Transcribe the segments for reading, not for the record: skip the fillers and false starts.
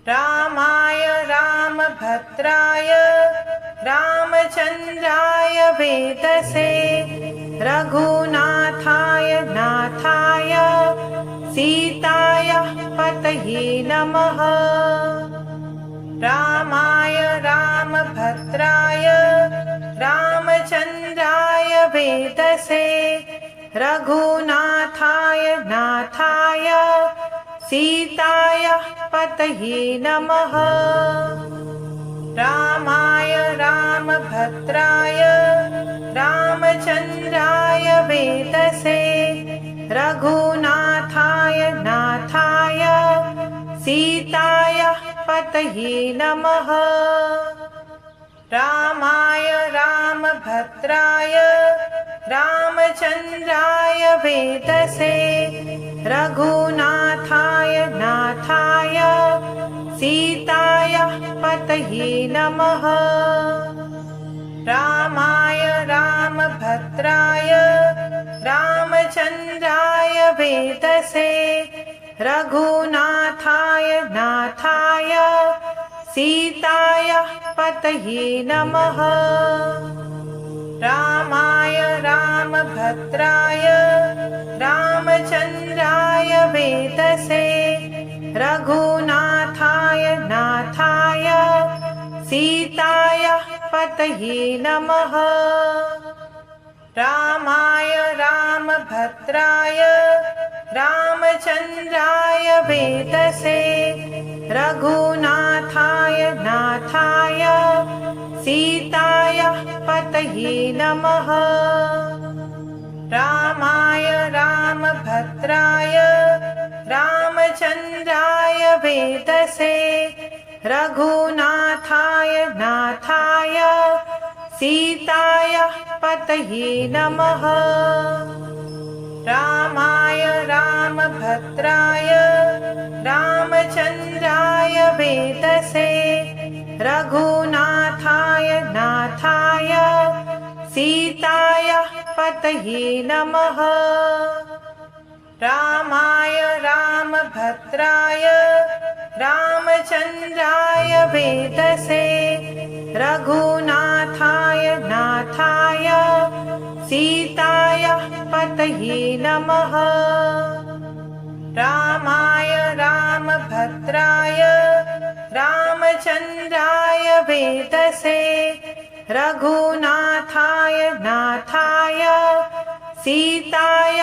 रामाय रामभद्राय रामचन्द्राय वेदसे रघुनाथाय नाथाय सीताय पतये नमः। रामाय रामभद्राय रामचन्द्राय वेदसे रघुनाथाय नाथाय सीताय पतये नमः। रामाय रामभद्राय रामचन्द्राय वेदसे रघुनाथाय नाथाय सीताय पतये नमः। रामाय रामभद्राय रामचन्द्राय वेदसे रघुनाथाय नाथाय सीताय पतये नमः। रामाय रामभद्राय रामचन्द्राय वेदसे रघुनाथाय नाथाय सीताय पतये नमः। रामाय रामभद्राय रामचन्द्राय वेदसे रघुनाथाय नाथाय सीताय पतये नमः। रामाय रामभद्राय रामचन्द्राय वेदसे रघुनाथाय नाथाय सीताय पतये नमः। रामाय रामभद्राय रामचन्द्राय वेदसे रघुनाथाय नाथाय सीताय पतये नमः। रामाय रामभद्राय रामचन्द्राय वेदसे रघुनाथाय नाथाय सीताय पतये नमः। रामाय रामभद्राय रामचन्द्राय वेदसे रघुनाथाय नाथाय सीताय पतये नमः। रामाय रामभद्राय रामचन्द्राय वेदसे रघुनाथाय नाथाय सीताय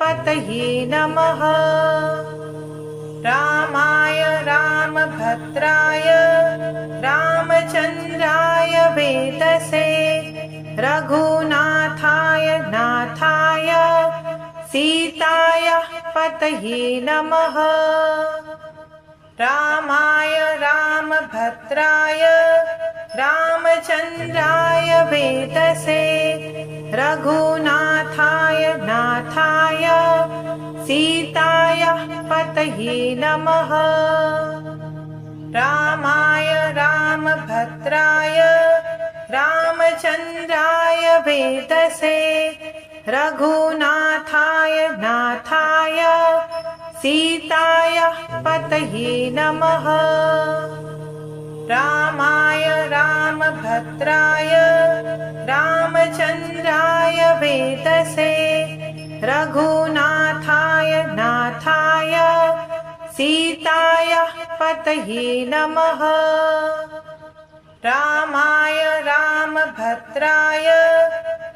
पतये नमः। रामाय रामभद्राय रामचन्द्राय वेदसे रघुनाथाय नाथाय सीताय पतये नमः। रामाय रामभद्राय रामचन्द्राय वेदसे रघुनाथाय नाथाय सीताय पतये नमः। रामाय रामभद्राय रामचन्द्राय वेदसे रघुनाथाय नाथाय सीताय पतये नमः। रामाय रामभद्राय रामचन्द्राय वेदसे रघुनाथाय नाथाय सीताय पतये नमः। रामाय रामभद्राय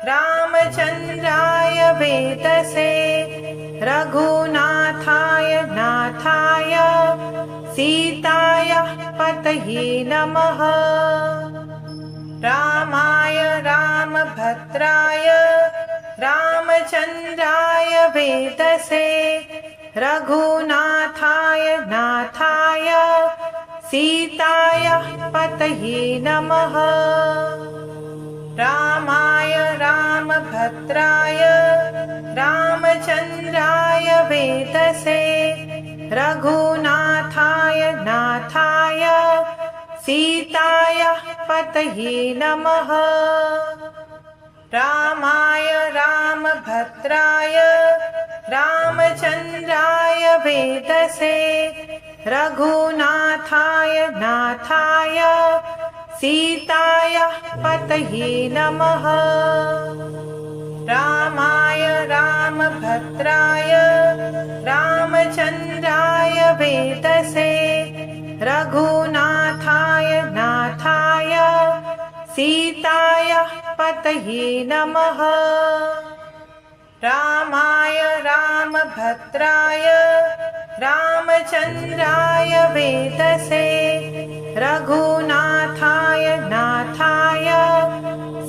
रामचन्द्राय वेदसे रघुनाथाय नाथाय सीताय पतये नमः। रामाय रामभद्राय रामचन्द्राय वेदसे रघुनाथाय नाथाय सीताय पतये नमः। रामाय रामभद्राय रामचन्द्राय वेदसे रघुनाथाय नाथाय सीताय पतये नमः। रामाय रामभद्राय रामचन्द्राय वेदसे रघुनाथाय नाथाय सीताय पतये नमः। रामाय रामभद्राय रामचन्द्राय वेदसे रघुनाथाय नाथाय सीताय पतये नमः। रामाय रामभद्राय रामचन्द्राय वेदसे रघुनाथाय नाथाय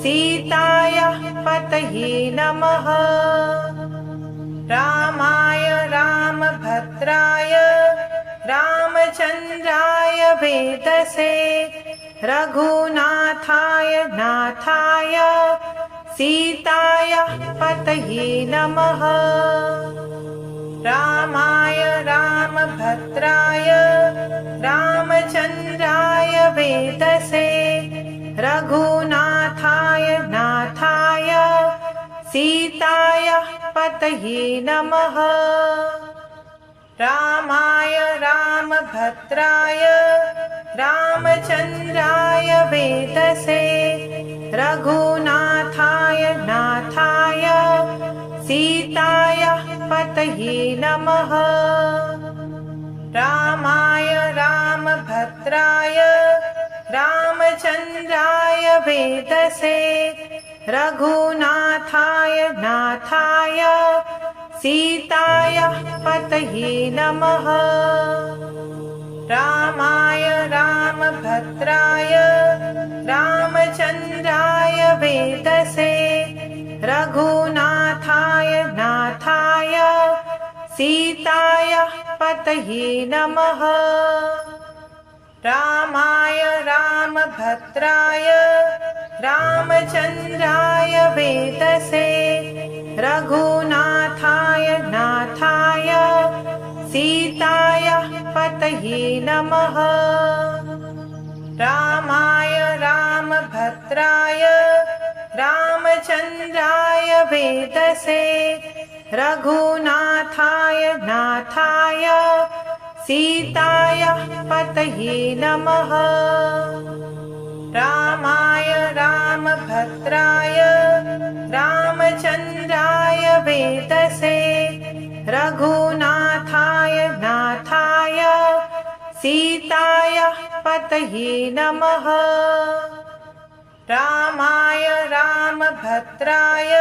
सीताय पतये नमः। रामाय रामभद्राय रामचन्द्राय वेदसे रघुनाथाय नाथाय सीताय पतये नमः। रामाय रामभद्राय रामचन्द्राय वेदसे रघुनाथाय नाथाय सीताय पतये नमः। रामाय रामभद्राय रामचन्द्राय वेदसे रघुनाथाय नाथाय सीताय पतये नमः। रामाय रामभद्राय रामचन्द्राय वेदसे रघुनाथाय नाथाय सीताय पतये नमः। रामाय रामभद्राय रामचन्द्राय वेदसे रघुनाथाय नाथाय सीताय पतये नमः। रामाय रामभद्राय रामचन्द्राय वेदसे रघुनाथाय नाथाय सीताय पतये नमः। रामाय रामभद्राय रामचन्द्राय वेदसे रघुनाथाय नाथाय सीताय पतये नमः। रामाय रामभद्राय रामचन्द्राय वेदसे रघुनाथाय नाथाय सीताय पतये नमः। रामाय रामभद्राय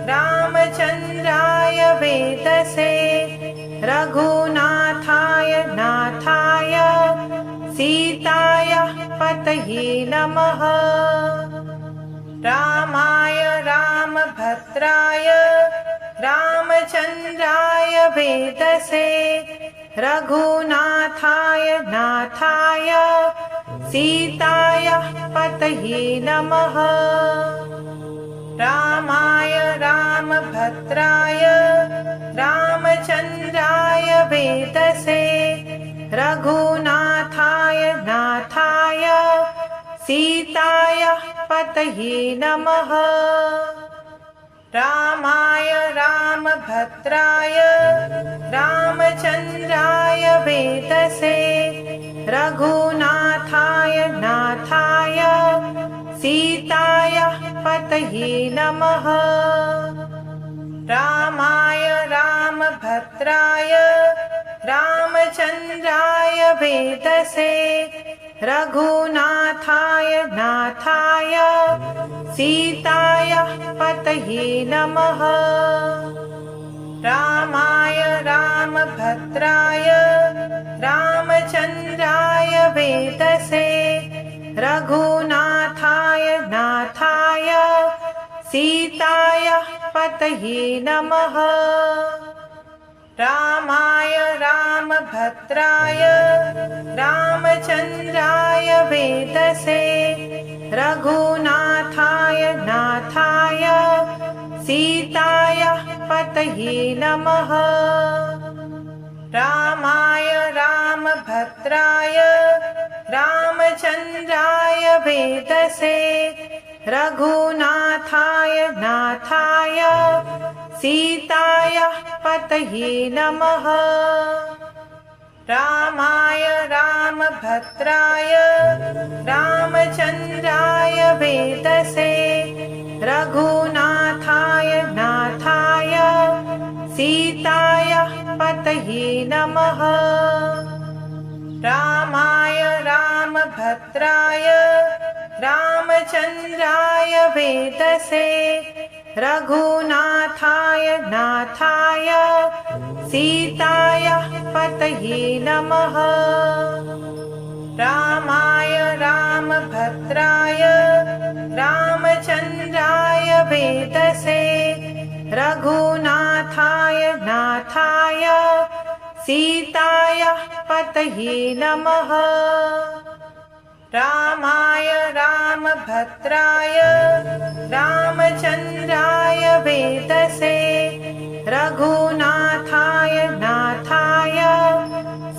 रामचन्द्राय वेदसे रघुनाथाय नाथाय सीताय पतये नमः। रामाय रामभद्राय रामचन्द्राय वेदसे रघुनाथाय नाथाय सीताय पतये नमः। रामाय रामभद्राय रामचन्द्राय वेदसे रघुनाथाय नाथाय सीताय पतये नमः। रामाय रामभद्राय रामचन्द्राय वेदसे रघुनाथाय नाथाय सीताय पतये नमः। रामाय रामभद्राय रामचन्द्राय वेदसे रघुनाथाय नाथाय सीताय पतये नमः। रामाय रामभद्राय रामचन्द्राय वेदसे रघुनाथाय नाथाय सीताय पतये नमः। रामाय रामभद्राय रामचन्द्राय वेदसे रघुनाथाय नाथाय सीताय पतये नमः। रामाय रामभद्राय रामचन्द्राय वेदसे रघुनाथाय नाथाय सीताय पतये नमः। रामाय रामभद्राय रामचन्द्राय वेदसे रघुनाथाय नाथाय सीताय पतये नमः। रामाय रामभद्राय रामचन्द्राय वेदसे रघुनाथाय नाथाय सीताय पतये नमः। रामाय रामभद्राय रामचन्द्राय वेदसे रघुनाथाय नाथाय सीताय पतये नमः। रामाय रामभद्राय रामचन्द्राय वेदसे रघुनाथाय नाथाय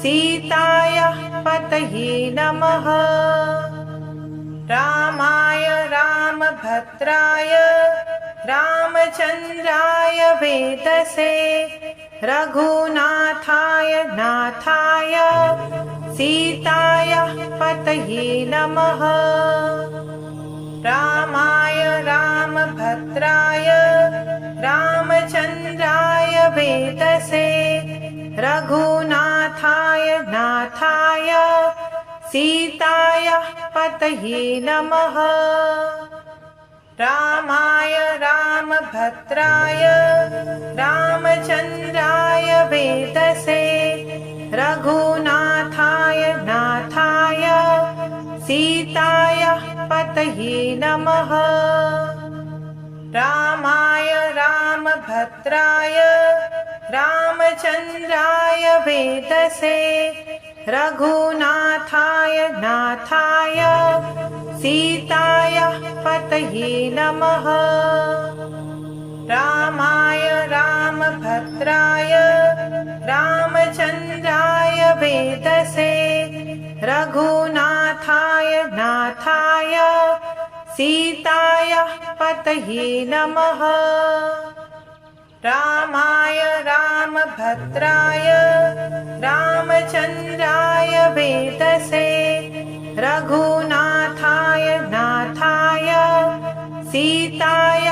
सीताय पतये नमः। रामाय रामभद्राय रामचन्द्राय वेदसे रघुनाथाय नाथाय सीताय पतये नमः। रामाय रामभद्राय रामचन्द्राय वेदसे रघुनाथाय नाथाय सीताय पतये नमः। रामाय रामभद्राय रामचन्द्राय वेदसे रघुनाथाय नाथाय सीताय पतये नमः। रामाय रामभद्राय रामचन्द्राय वेदसे रघुनाथाय नाथाय सीताय पतये नमः। रामाय रामभद्राय रामचन्द्राय वेदसे रघुनाथाय नाथाय सीताय पतये नमः। रामाय रामभद्राय रामचन्द्राय वेदसे रघुनाथाय नाथाय सीताय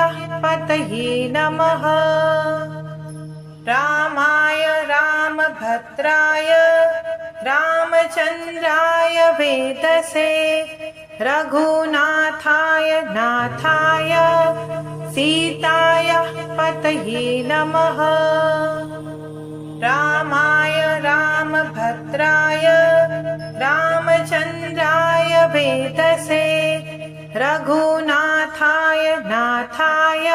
पतये नमः। रामाय रामभद्राय रामचन्द्राय वेदसे रघुनाथाय नाथाय सीताय पतये नमः। रामाय रामभद्राय रामचन्द्राय वेदसे रघुनाथाय नाथाय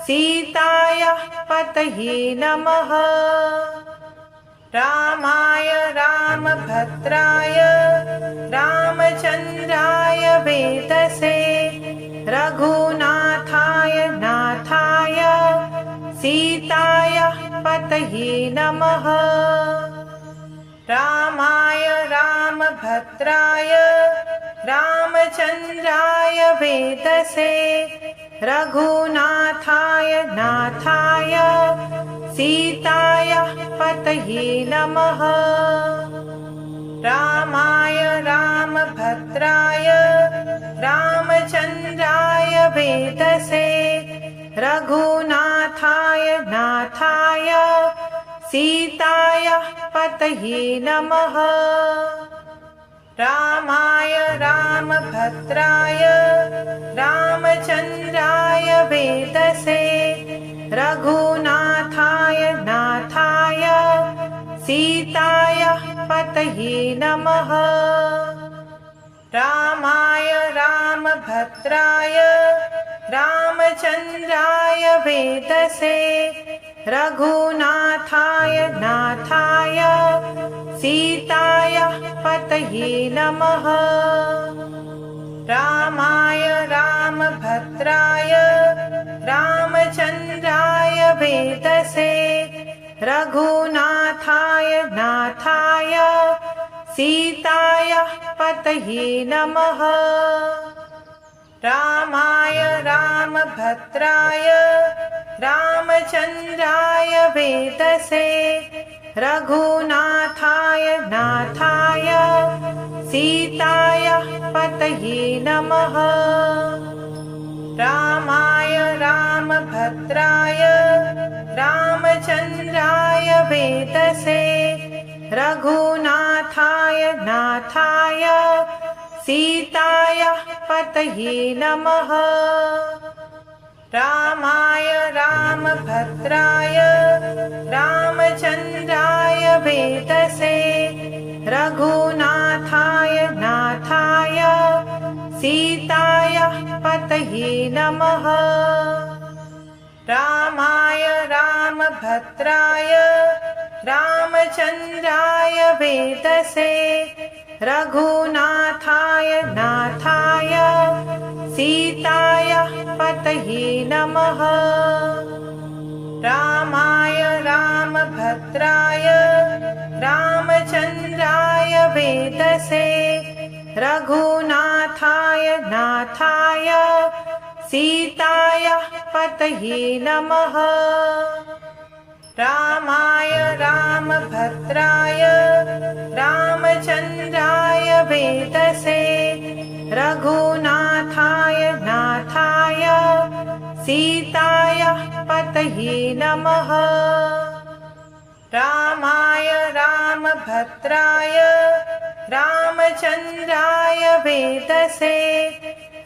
सीताय पतये नमः। रामाय रामभद्राय रामचन्द्राय वेदसे रघुनाथाय नाथाय सीताय पतये नमः। रामाय रामभद्राय रामचन्द्राय वेदसे रघुनाथाय नाथाय सीताय पतये नमः। रामाय रामभद्राय रामचन्द्राय वेदसे रघुनाथाय नाथाय सीताय पतये नमः। रामाय रामभद्राय रामचन्द्राय वेदसे रघुनाथाय नाथाय सीताय पतये नमः। रामाय रामभद्राय रामचन्द्राय वेदसे रघुनाथाय नाथाय सीताय पतये नमः। रामाय रामभद्राय रामचन्द्राय वेदसे रघुनाथाय नाथाय सीताय पतये नमः। रामाय रामभद्राय रामचन्द्राय वेदसे रघुनाथाय नाथाय सीताय पतये नमः। रामाय रामभद्राय रामचन्द्राय वेदसे रघुनाथाय नाथाय सीताय पतये नमः। रामाय रामभद्राय रामचन्द्राय वेदसे रघुनाथाय नाथाय सीताय पतये नमः। रामाय रामभद्राय रामचन्द्राय वेदसे रघुनाथाय नाथाय सीताय पतये नमः। रामाय रामभद्राय रामचन्द्राय वेदसे रघुनाथाय नाथाय सीताय पतये नमः। रामाय रामभद्राय रामचन्द्राय वेदसे रघुनाथाय नाथाय सीताय पतये नमः। रामाय रामभद्राय रामचन्द्राय वेदसे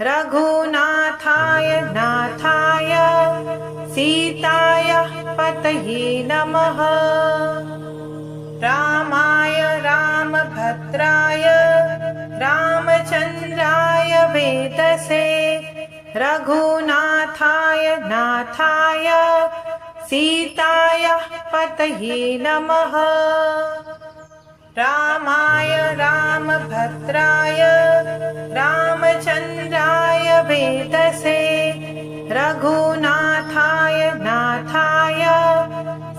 रघुनाथाय नाथाय सीताय पतये नमः। रामाय रामभद्राय रामचन्द्राय वेदसे रघुनाथाय नाथाय सीताय पतये नमः। रामाय रामभद्राय रामचन्द्राय वेदसे रघुनाथाय नाथाय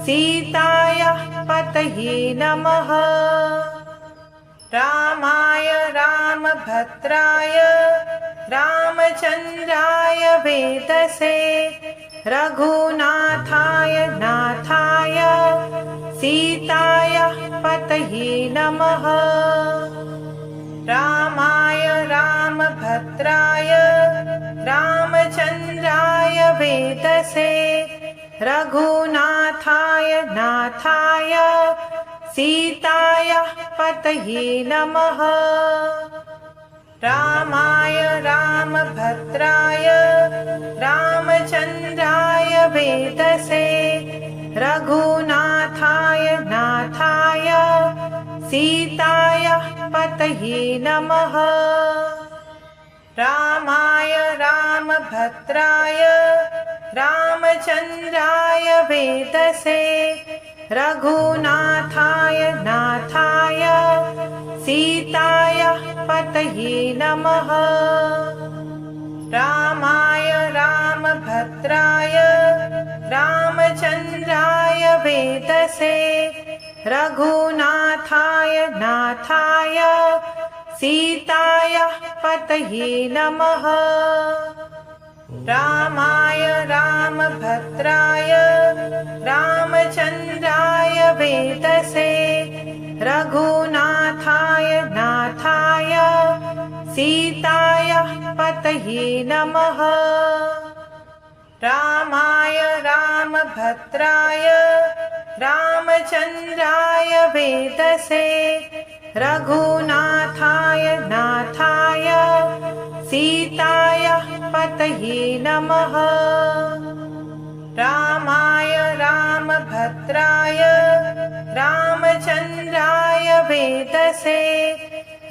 सीताय पतये नमः। रामाय रामभद्राय रामचन्द्राय वेदसे रघुनाथाय नाथाय सीताय पतये नमः। रामाय रामभद्राय रामचन्द्राय वेदसे रघुनाथाय नाथाय सीताय पतये नमः। रामाय रामभद्राय रामचन्द्राय वेदसे रघुनाथाय नाथाय सीताय पतये नमः। रामाय रामभद्राय रामचन्द्राय वेदसे रघुनाथाय नाथाय सीताय पतये नमः। रामाय रामभद्राय रामचन्द्राय वेदसे रघुनाथाय नाथाय सीताय पतये नमः। रामाय रामभद्राय रामचन्द्राय वेदसे रघुनाथाय नाथाय सीताय पतये नमः। रामाय रामभद्राय रामचन्द्राय वेदसे रघुनाथाय नाथाय सीताय पतये नमः। रामाय रामभद्राय रामचन्द्राय वेदसे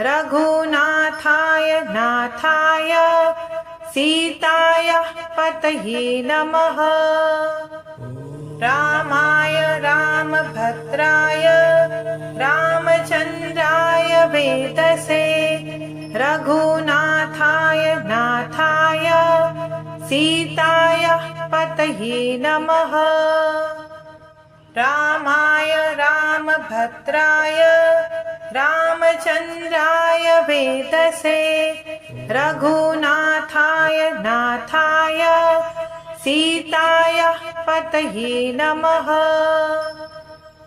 रघुनाथाय नाथाय सीताय पतये नमः। रामाय रामभद्राय रामचन्द्राय वेदसे रघुनाथाय नाथाय सीताय पतये नमः। रामाय रामभद्राय रामचन्द्राय वेदसे रघुनाथाय नाथाय सीताय पतये नमः।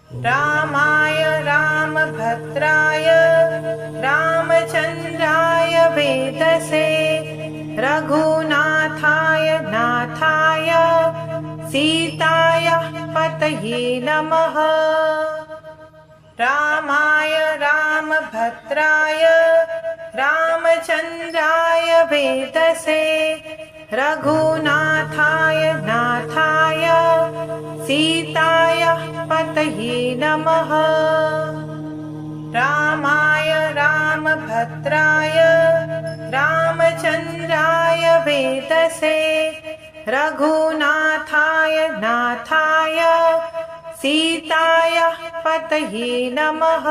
रामाय रामभद्राय रामचन्द्राय वेदसे रघुनाथाय नाथाय सीताय पतये नमः। रामाय रामभद्राय रामचन्द्राय वेदसे रघुनाथाय नाथाय सीताय पतये नमः। रामाय रामभद्राय रामचन्द्राय वेदसे रघुनाथाय नाथाय सीताय पतये नमः।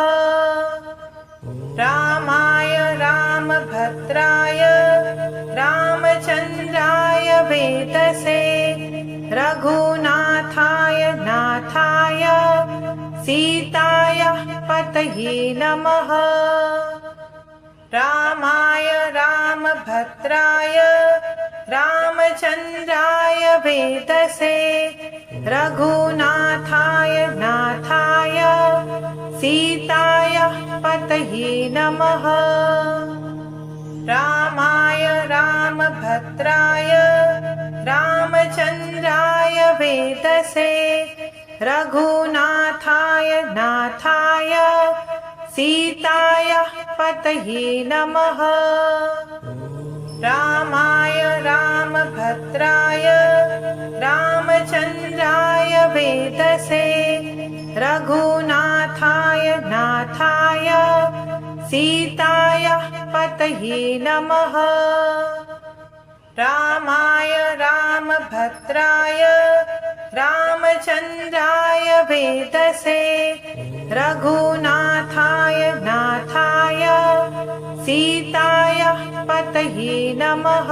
रामाय रामभद्राय रामचन्द्राय वेदसे रघुनाथाय नाथाय सीताय पतये नमः। रामाय रामभद्राय रामचन्द्राय वेदसे रघुनाथाय नाथाय सीताय पतये नमः। रामाय रामभद्राय रामचन्द्राय वेदसे रघुनाथाय नाथाय सीताय पतये नमः। रामाय रामभद्राय रामचन्द्राय वेदसे रघुनाथाय नाथाय सीताय पतये नमः। रामाय रामभद्राय रामचन्द्राय वेदसे रघुनाथाय नाथाय सीताय पतये नमः।